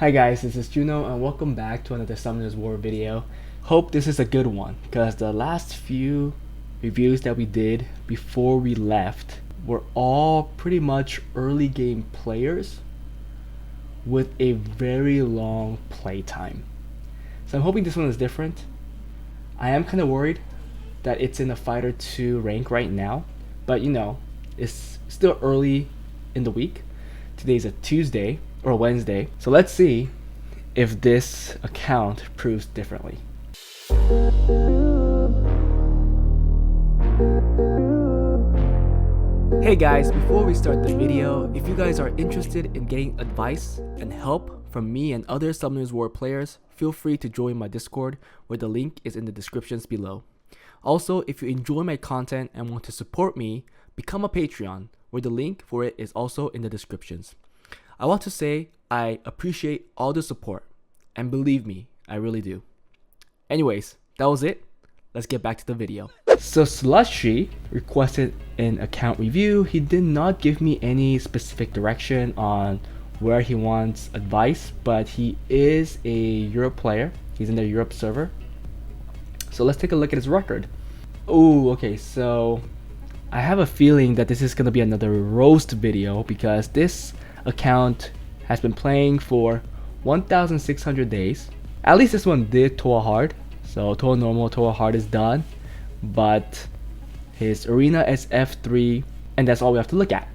Hi guys, this is Juno and welcome back to another Summoners War video. Hope this is a good one because the last few reviews that we did before we left were all pretty much early game players with a very long playtime. So I'm hoping this one is different. I am kind of worried that it's in a Fighter 2 rank right now, but you know, it's still early in the week. Today's a Tuesday or Wednesday, so let's see if this account proves differently. Hey guys, before we start the video, if you guys are interested in getting advice and help from me and other Summoners War players, feel free to join my Discord, where the link is in the descriptions below. Also, if you enjoy my content and want to support me, become a Patreon, where the link for it is also in the descriptions. I want to say I appreciate all the support, and believe me, I really do. Anyways, that was it. Let's get back to the video. So Slushy requested an account review. He did not give me any specific direction on where he wants advice, but he is a Europe player. He's in the Europe server. So let's take a look at his record. Oh, okay, so I have a feeling that this is going to be another roast video because this account has been playing for 1,600 days. At least this one did Toa hard. So Toa normal, Toa hard is done. But his arena is F3, and that's all we have to look at.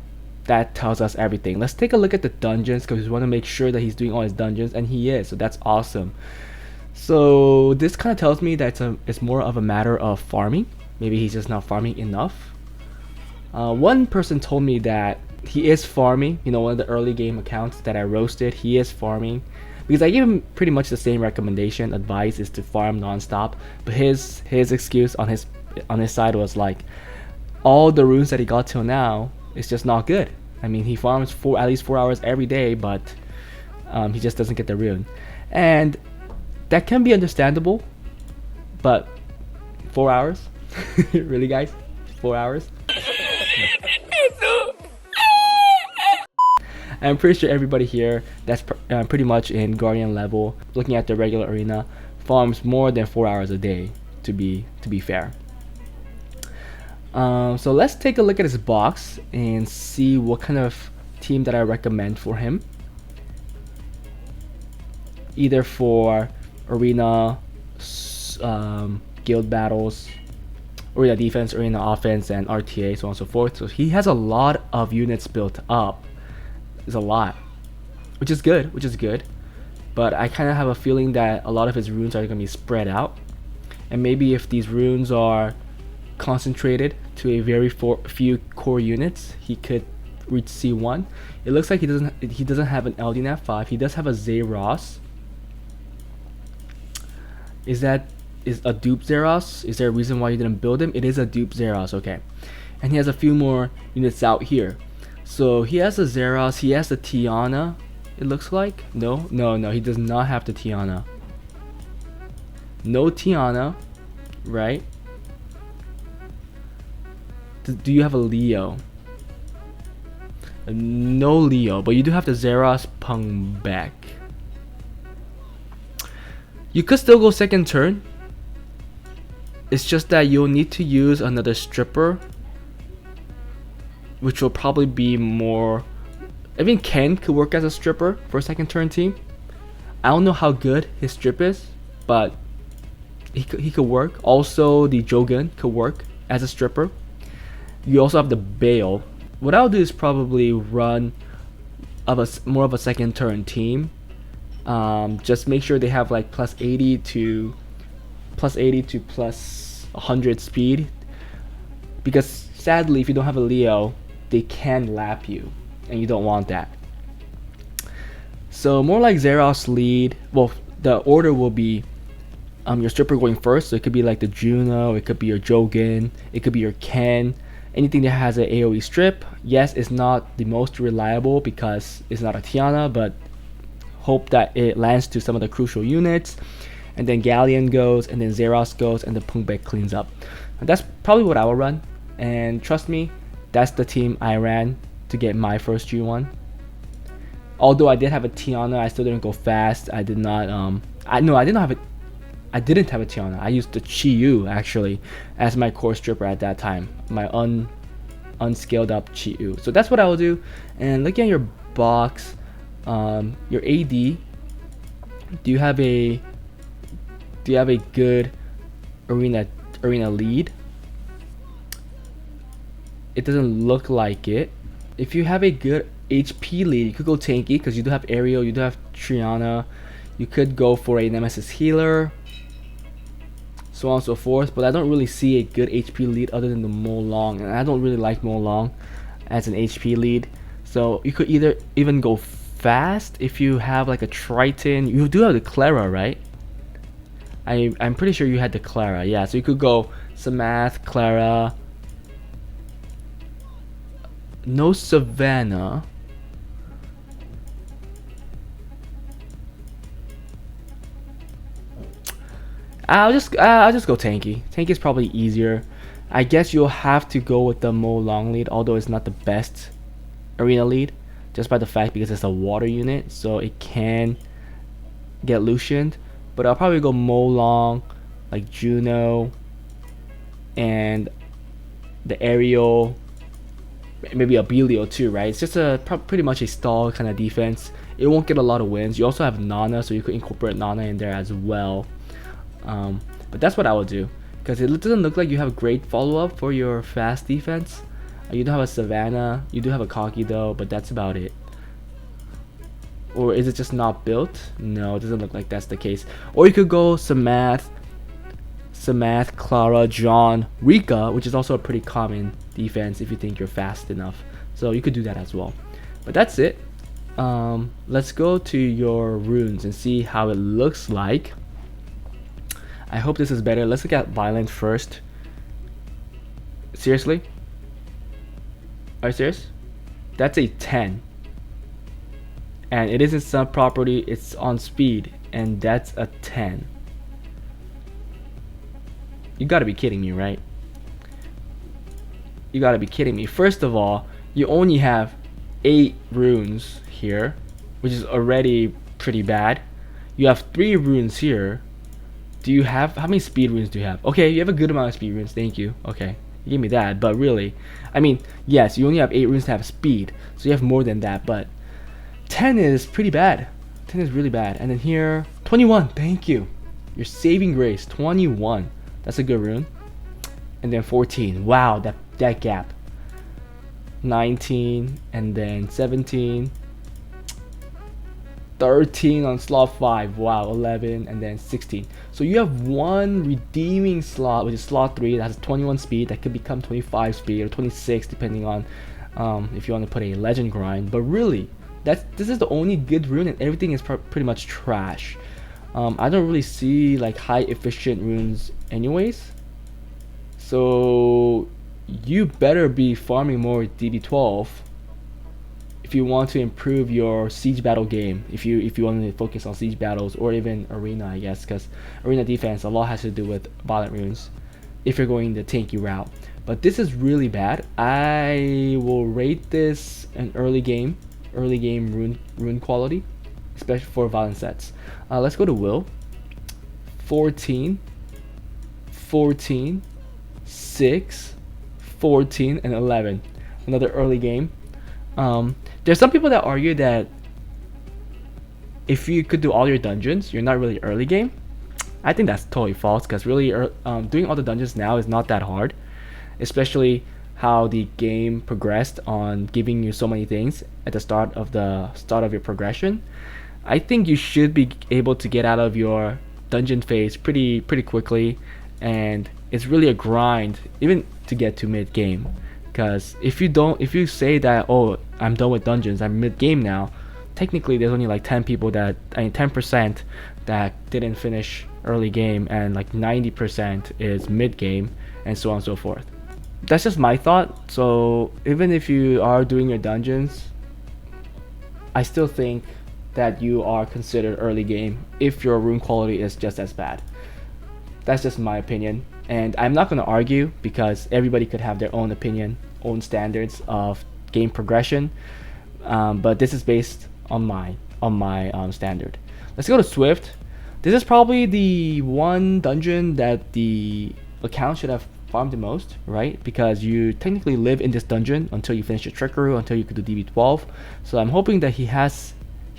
That tells us everything. Let's take a look at the dungeons because we want to make sure that he's doing all his dungeons, and he is, so that's awesome. So this kind of tells me that it's more of a matter of farming. Maybe he's just not farming enough. One person told me that he is farming, you know, one of the early game accounts that I roasted, he is farming. Because I gave him pretty much the same recommendation, advice is to farm non-stop. But his excuse on his side was like, all the runes that he got till now is just not good. I mean, he farms at least 4 hours every day, but he just doesn't get the rune. And that can be understandable, but 4 hours? Really guys? 4 hours? I'm pretty sure everybody here that's pretty much in Guardian level, looking at the regular arena, farms more than 4 hours a day, to be fair. So let's take a look at his box and see what kind of team that I recommend for him. Either for arena, guild battles, arena defense, arena offense, and RTA, so on and so forth. So he has a lot of units built up. Is a lot, which is good, but I kind of have a feeling that a lot of his runes are going to be spread out, and maybe if these runes are concentrated to a very few core units, he could reach C1. It looks like he doesn't have an LDNAF 5. He does have a Zeros. Is a dupe Zeros? Is there a reason why you didn't build him? It is a dupe Zeros, okay, and he has a few more units out here. So he has a Zeros, he has the Tiana, it looks like. No, he does not have the Tiana. No Tiana, right? Do you have a Leo? No Leo, but you do have the Zeros Pungback. You could still go second turn. It's just that you'll need to use another stripper, which will probably be more. I mean, Ken could work as a stripper for a second turn team. I don't know how good his strip is, but he could work. Also, the Jogun could work as a stripper. You also have the Bale. What I'll do is probably run more of a second turn team. Just make sure they have like plus 80 to plus 100 speed, because sadly, if you don't have a Leo, they can lap you, and you don't want that. So more like Zeros lead. Well, the order will be your stripper going first, so it could be like the Juno, it could be your Jogun, it could be your Ken, anything that has an AoE strip. Yes, it's not the most reliable because it's not a Tiana, but hope that it lands to some of the crucial units. And then Galleon goes, and then Zeros goes, and the Pungback cleans up. And that's probably what I will run, and trust me, that's the team I ran to get my first G1. Although I did have a Tiana, I still didn't go fast. I did not I did not have a I didn't have a Tiana. I used the Chiyu actually as my core stripper at that time. My unscaled up Chiyu. So that's what I will do. And looking at your box, your AD, do you have a good arena lead? It doesn't look like it. If you have a good HP lead, you could go tanky because you do have Aerial, you do have Triana. You could go for a Nemesis healer, so on and so forth. But I don't really see a good HP lead other than the Mo Long, and I don't really like Mo Long as an HP lead. So you could either even go fast if you have like a Triton. You do have the Clara, right? I'm pretty sure you had the Clara. Yeah, so you could go Samath, Clara. No Savannah. I'll just go tanky. Tanky is probably easier. I guess you'll have to go with the Mo Long lead, although it's not the best arena lead, just by the fact because it's a water unit, so it can get Lucianed. But I'll probably go Mo Long, like Juno, and the Aerial, maybe a Belio too, right? It's just a pretty much a stall kind of defense. It won't get a lot of wins. You also have Nana, so you could incorporate Nana in there as well. But that's what I would do, because it doesn't look like you have a great follow-up for your fast defense. You do have a Savannah, you do have a Kaki though, but that's about it. Or is it just not built? No, it doesn't look like that's the case. Or you could go Samath, Clara, John, Rika, which is also a pretty common defense if you think you're fast enough. So you could do that as well. But that's it. Let's go to your runes and see how it looks like. I hope this is better. Let's look at Violent first. Seriously? Are you serious? That's a 10. And it isn't sub property, it's on speed. And that's a 10. You gotta be kidding me, right? You gotta be kidding me. First of all, you only have 8 runes here, which is already pretty bad. You have 3 runes here. Do you have, how many speed runes do you have? Okay, you have a good amount of speed runes, thank you. Okay, you gave me that, but really, I mean, yes, you only have 8 runes to have speed, so you have more than that, but 10 is pretty bad. 10 is really bad. And then here, 21, thank you. Your saving grace, 21. That's a good rune. And then 14, wow, that gap. 19, and then 17. 13 on slot 5, wow, 11, and then 16. So you have one redeeming slot, which is slot 3, that has 21 speed, that could become 25 speed, or 26, depending on if you want to put a legend grind. But really, this is the only good rune, and everything is pretty much trash. I don't really see like high efficient runes anyways. So you better be farming more DB12 if you want to improve your siege battle game, if you want to focus on siege battles, or even arena, I guess, because arena defense a lot has to do with violent runes if you're going the tanky route. But this is really bad. I will rate this an early game rune quality, especially for violent sets. Let's go to Will. 14, 14, 6, 14, and 11. Another early game. There's some people that argue that if you could do all your dungeons, you're not really early game. I think that's totally false, because really doing all the dungeons now is not that hard, especially how the game progressed on giving you so many things at the start of your progression. I think you should be able to get out of your dungeon phase pretty quickly, and it's really a grind even to get to mid game. Because if you say that, oh, I'm done with dungeons, I'm mid game now, technically there's only like 10% that didn't finish early game, and like 90% is mid game, and so on and so forth. That's just my thought. So even if you are doing your dungeons, I still think that you are considered early game if your rune quality is just as bad. That's just my opinion, and I'm not going to argue, because everybody could have their own opinion, own standards of game progression, but this is based on my standard. Let's go to Swift. This is probably the one dungeon that the account should have farmed the most, right? Because you technically live in this dungeon until you finish your trickery, until you could do DB12. So I'm hoping that he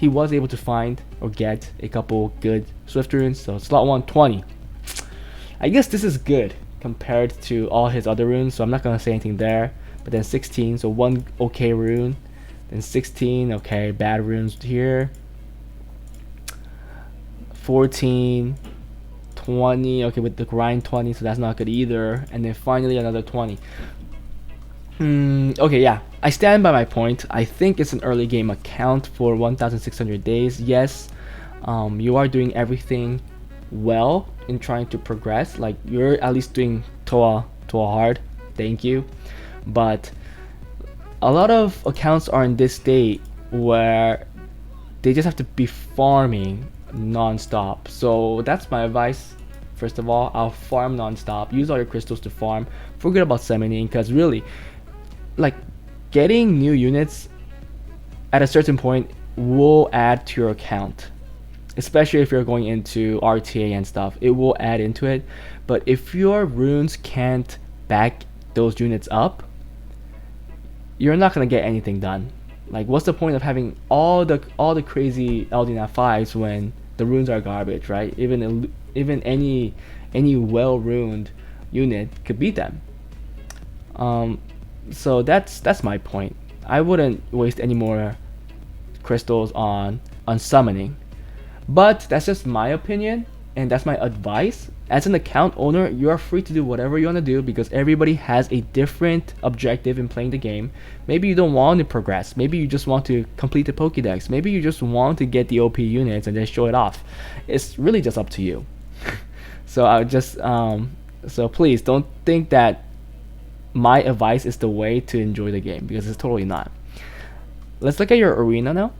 was able to find or get a couple good Swift runes. So slot 120. I guess this is good compared to all his other runes, so I'm not gonna say anything there. But then 16, so one okay rune. Then 16, okay, bad runes here. 14, 20, okay, with the grind 20, so that's not good either. And then finally another 20. Okay, yeah, I stand by my point. I think it's an early game account for 1,600 days. Yes, you are doing everything well in trying to progress. Like, you're at least doing Toa hard. Thank you. But a lot of accounts are in this state where they just have to be farming non-stop. So that's my advice. First of all, I'll farm non-stop. Use all your crystals to farm. Forget about summoning, because really, like, getting new units at a certain point will add to your account, especially if you're going into RTA and stuff. It will add into it. But if your runes can't back those units up, you're not gonna get anything done. Like, what's the point of having all the crazy LDNAF 5s when the runes are garbage, right? Even any well runed unit could beat them. So that's my point. I wouldn't waste any more crystals on summoning. But that's just my opinion, and that's my advice. As an account owner, you are free to do whatever you want to do, because everybody has a different objective in playing the game. Maybe you don't want to progress. Maybe you just want to complete the Pokédex. Maybe you just want to get the OP units and then show it off. It's really just up to you. So I just so please don't think that my advice is the way to enjoy the game, because it's totally not. Let's look at your arena now.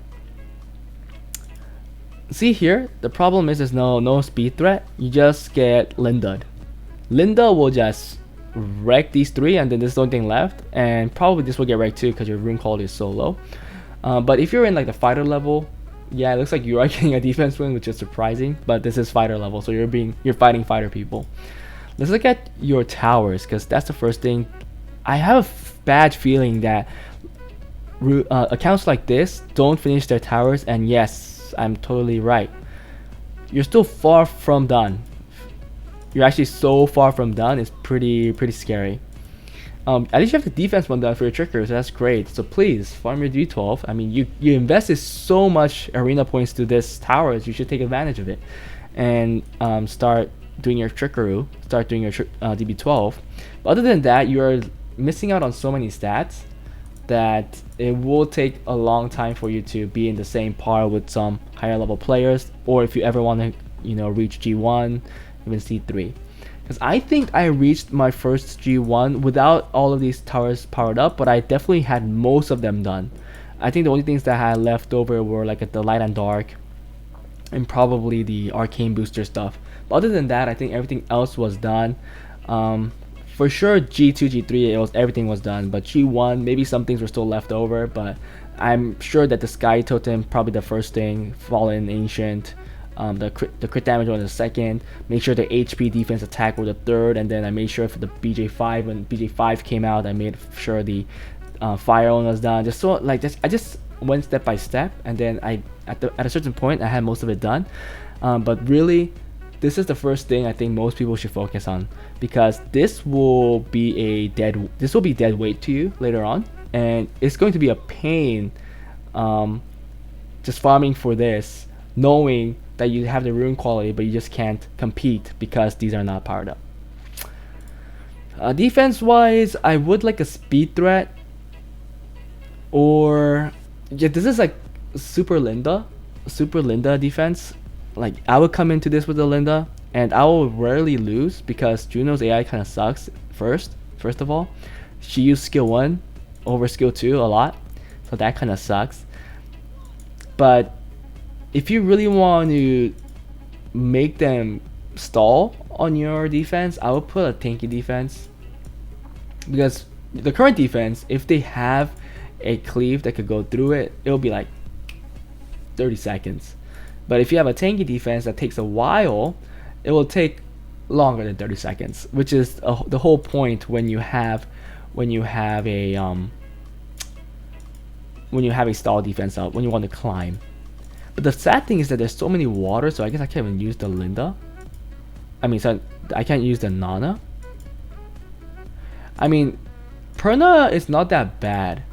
See here, the problem is there's no speed threat. You just get Linda. Linda will just wreck these three, and then there's no thing left, and probably this will get wrecked too because your rune quality is so low. But if you're in like the fighter level, yeah, it looks like you are getting a defense win, which is surprising. But this is fighter level, so you're fighting fighter people. Let's look at your towers, because that's the first thing. I have a bad feeling that accounts like this don't finish their towers, and yes, I'm totally right. You're still far from done. You're actually so far from done. It's pretty scary. At least you have the defense one done for your trickers, so that's great. So please farm your D12. I mean, you invested so much arena points to this towers. You should take advantage of it and start doing your trickery. Start doing your DB12. But other than that, you are missing out on so many stats that it will take a long time for you to be in the same par with some higher level players, or if you ever want to reach G1, even C3. Because I think I reached my first G1 without all of these towers powered up, but I definitely had most of them done. I think the only things that I had left over were like at the light and dark and probably the arcane booster stuff. But other than that, I think everything else was done. For sure, G2, G3, everything was done. But G1, maybe some things were still left over. But I'm sure that the Sky Totem, probably the first thing, Fallen Ancient, the crit damage was the second. Make sure the HP defense attack were the third. And then I made sure for the BJ5, when BJ5 came out, I made sure the Fire One was done. Just so like I just went step by step, and then at a certain point I had most of it done. But really, this is the first thing I think most people should focus on, because this will be dead weight to you later on, and it's going to be a pain just farming for this, knowing that you have the rune quality but you just can't compete because these are not powered up. Defense wise, I would like a speed threat, or yeah, this is like super Linda defense. Like, I would come into this with a Linda, and I will rarely lose because Juno's AI kind of sucks. First of all, she used skill 1 over skill 2 a lot, so that kind of sucks. But if you really want to make them stall on your defense, I would put a tanky defense, because the current defense, if they have a cleave that could go through it, it'll be like 30 seconds. But if you have a tanky defense that takes a while, it will take longer than 30 seconds, which is the whole point when you have a stall defense out, when you want to climb. But the sad thing is that there's so many water, so I guess I can't even use the Linda. I mean, so I can't use the Nana. I mean, Perna is not that bad,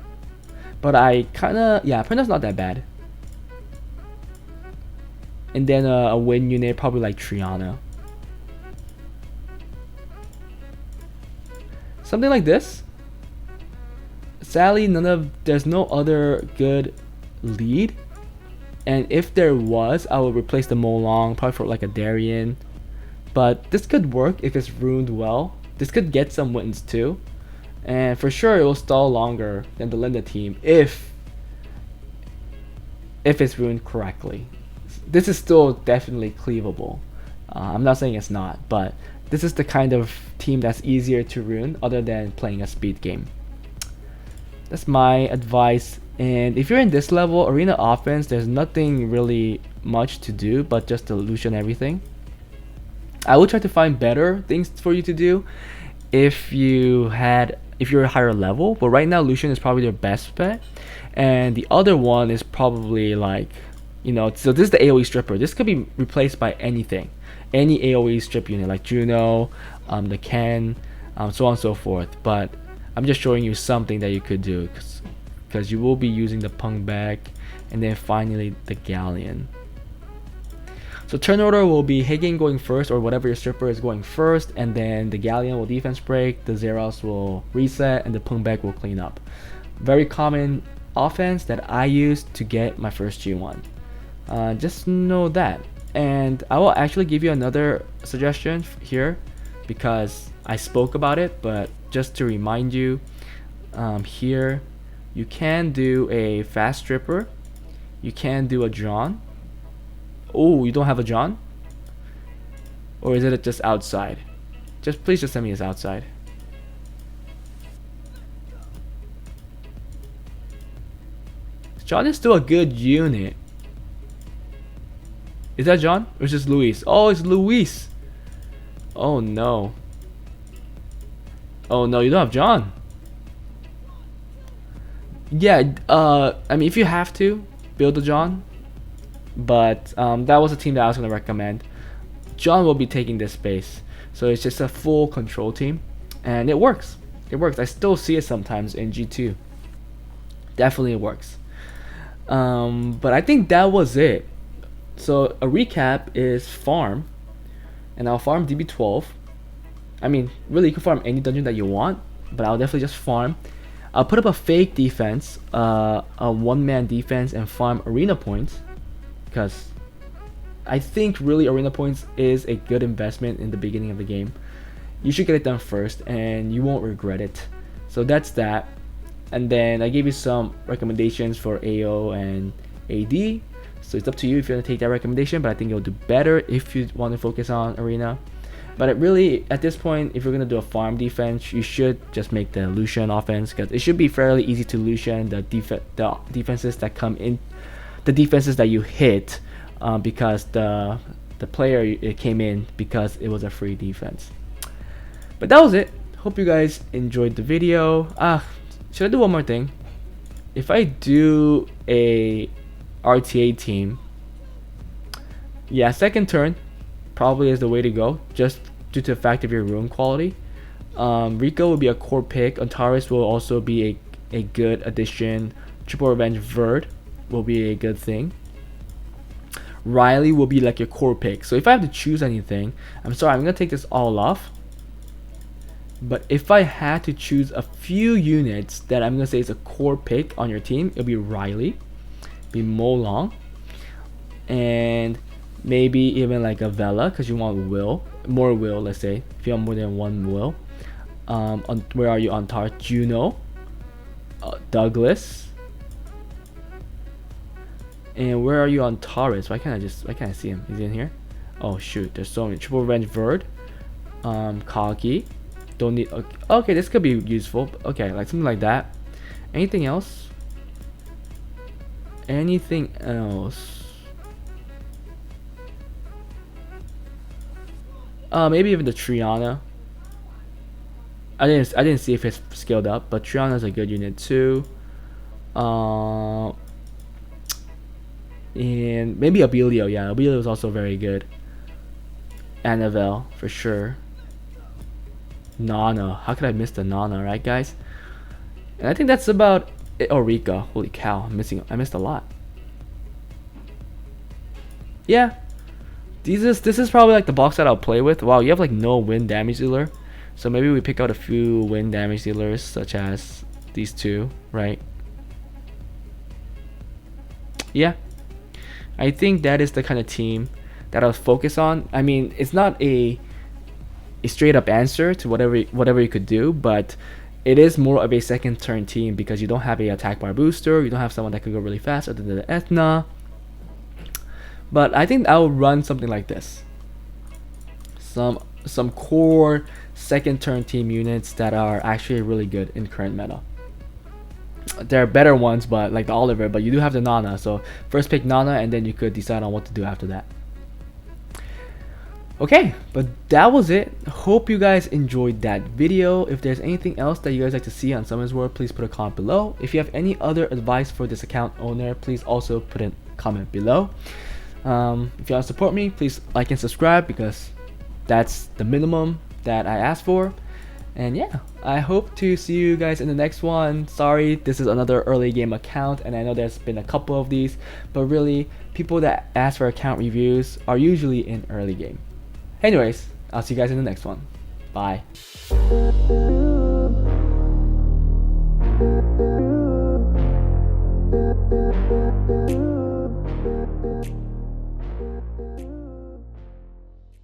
but Perna's not that bad. And then a win unit, probably like Triana. Something like this. Sadly, there's no other good lead. And if there was, I would replace the Molong, probably for like a Darien. But this could work if it's ruined well. This could get some wins too. And for sure, it will stall longer than the Linda team if it's ruined correctly. This is still definitely cleavable. I'm not saying it's not, but this is the kind of team that's easier to ruin other than playing a speed game. That's my advice. And if you're in this level, arena offense, there's nothing really much to do but just to Lucian everything. I will try to find better things for you to do if you're a higher level, but right now Lucian is probably their best bet. And the other one is probably like, so this is the AoE stripper. This could be replaced by anything. Any AoE strip unit like Juno, the Ken, so on and so forth. But I'm just showing you something that you could do, because you will be using the Pung back, and then finally the Galleon. So turn order will be Hagen going first, or whatever your stripper is going first, and then the Galleon will defense break, the Zeros will reset, and the Pung back will clean up. Very common offense that I use to get my first G1. Just know that. And I will actually give you another suggestion here, because I spoke about it, but just to remind you, here you can do a fast stripper, you can do a John. Oh, you don't have a John? Or is it just outside? Please just send me this outside. John is still a good unit. Is that John? Or is this Luis? Oh, it's Luis. Oh no. Oh no, you don't have John. Yeah, I mean, if you have to, build a John. But that was a team that I was going to recommend. John will be taking this space. So it's just a full control team. And it works. It works. I still see it sometimes in G2. Definitely it works. But I think that was it. So a recap is farm. And I'll farm DB12. I mean, really, you can farm any dungeon that you want. But I'll definitely just farm. I'll put up a fake defense. A one-man defense and farm arena points. Because I think really arena points is a good investment in the beginning of the game. You should get it done first and you won't regret it. So that's that. And then I gave you some recommendations for AO and AD. So it's up to you if you want to take that recommendation, but I think you'll do better if you want to focus on arena. But at this point, if you're going to do a farm defense, you should just make the Lucian offense, because it should be fairly easy to Lucian the defenses that come in. The defenses that you hit, because the player it came in because it was a free defense. But that was it. Hope you guys enjoyed the video. Should I do one more thing? If I do a RTA team, yeah, second turn probably is the way to go, just due to the fact of your rune quality. Rico will be a core pick. Antares will also be a good addition. Triple Revenge Verd will be a good thing. Riley will be like your core pick. So if I have to choose anything, I'm sorry, I'm gonna take this all off. But if I had to choose a few units that I'm gonna say is a core pick on your team, it'll be Riley, be Molong, and maybe even like a Vela, because you want more will, let's say, if you have more than one will. Where are you on tar? Juno, Douglas. And where are you on Taurus? Why can't I see him? He's in here. Oh shoot, there's so many. Triple Revenge Verd, Kagi. Don't need. Okay, this could be useful. Okay, like something like that. Anything else? Anything else? Maybe even the Triana. I didn't see if it's scaled up, but Triana's a good unit too. And maybe Abelio. Yeah, Abelio is also very good. Annabelle for sure. Nana. How could I miss the Nana, right, guys? And I think that's about it. Oh, Rika. Holy cow, I missed a lot. Yeah, this is probably like the box that I'll play with. Wow, you have like no wind damage dealer, so maybe we pick out a few wind damage dealers, such as these two, right? Yeah, I think that is the kind of team that I'll focus on. I mean, it's not a straight up answer to whatever you could do, but it is more of a second turn team because you don't have a attack bar booster, you don't have someone that can go really fast other than the Ethna. But I think I'll run something like this. Some core second turn team units that are actually really good in current meta. There are better ones, but like the Oliver, but you do have the Nana, so first pick Nana and then you could decide on what to do after that. Okay, but that was it. Hope you guys enjoyed that video. If there's anything else that you guys like to see on Summoners War, please put a comment below. If you have any other advice for this account owner, please also put a comment below. If you want to support me, please like and subscribe because that's the minimum that I ask for. And yeah, I hope to see you guys in the next one. Sorry, this is another early game account, and I know there's been a couple of these, but really, people that ask for account reviews are usually in early game. Anyways, I'll see you guys in the next one. Bye.